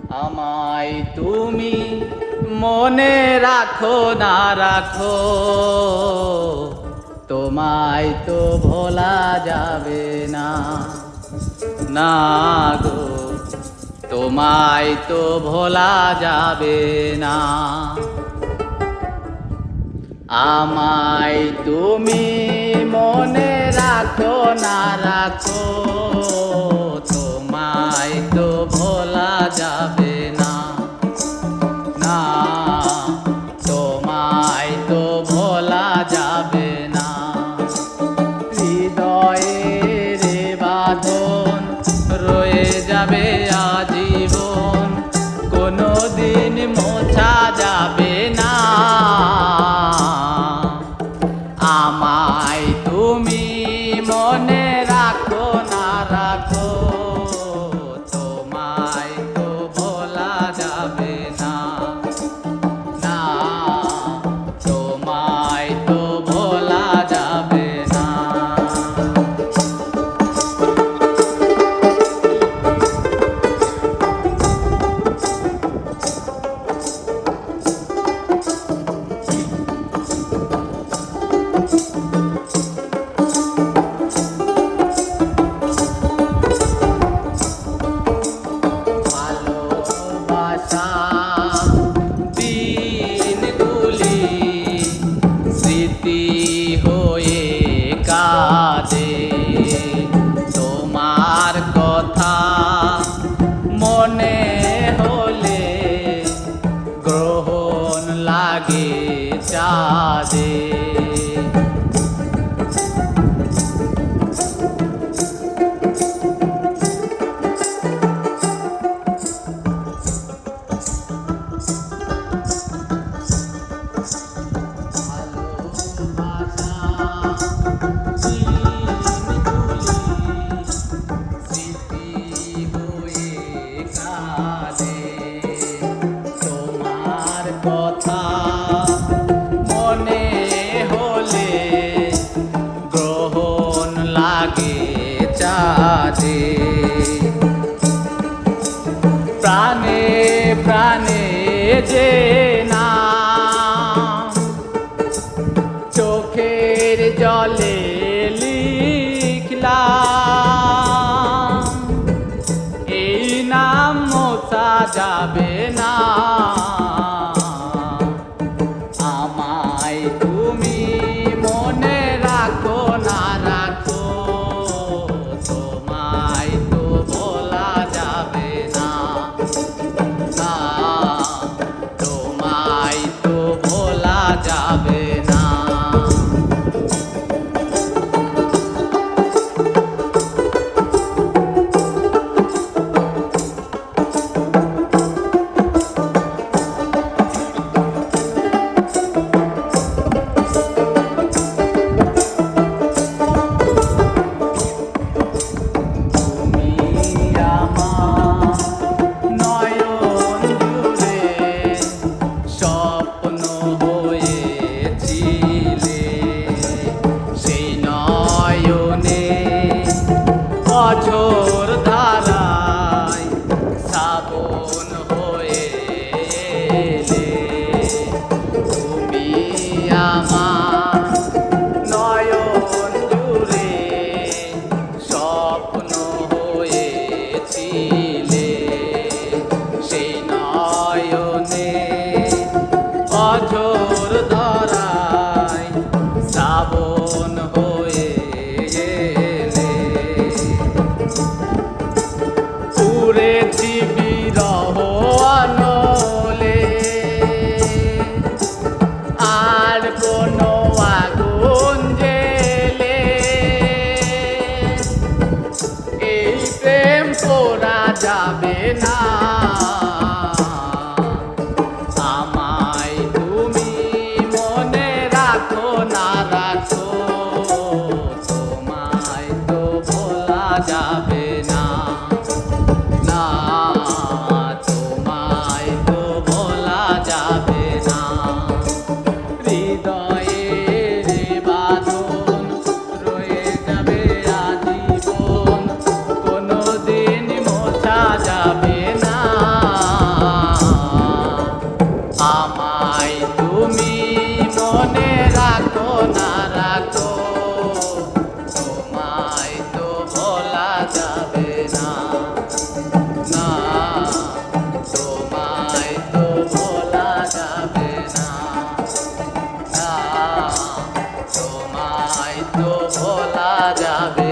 আমায় তুমি মনে রাখো না রাখো, তোমায় তো ভোলা যাবে না। না গো, তোমায় তো ভোলা যাবে না। আমায় তুমি মনে রাখো না রাখো, তোমায় তো ভোলা যাবে না। না, তোমায় তো ভোলা যাবে না। হৃদয়ের বাঁধন রয়ে যাবে আজীবন, কোনো দিন মোছা যাবে না। আমায় তুমি মনে রাখো না রাখো, তোমায় তো ভোলা যাবে না। না, তোমায় তো ভোলা যাবে না। দিনগুলি স্মৃতি হয়ে কাঁদে, তোমার কথা মনে হলে গ্রহণ লাগে চাঁদে। তোমার কথা মনে হলে গ্রহণ লাগে চাঁদে। প্রাণে প্রাণে যে না চোখের জলে লিখলাম, এই নাম মোছা যাবে না। আমায় তুমি মনে রাখো না রাখো, তোমায় তো ভোলা যাবে না। না, তোমায় তো ভোলা যাবে না। বছর ধারায় শ্রাবণ হয়ে এলে, তুমি আমার নয়ন জুড়ে স্বপ্ন হয়েছিলে। সেই নয়নে বছর ধারায় শ্রাবণ হয়ে পুরেছি বিরহ আনলে, আর কোনো আগুন জেলে এই প্রেম পোড়া যাবে না। আমায় তুমি মনে রাখো না রাখো, তোমায় তো ভোলা যাবে না। না, তোমায় তো ভোলা যাবে না। হৃদয়ের বাঁধন রয়ে যাবে আজীবন, কোনো দিন মোছা যাবে না। যাবে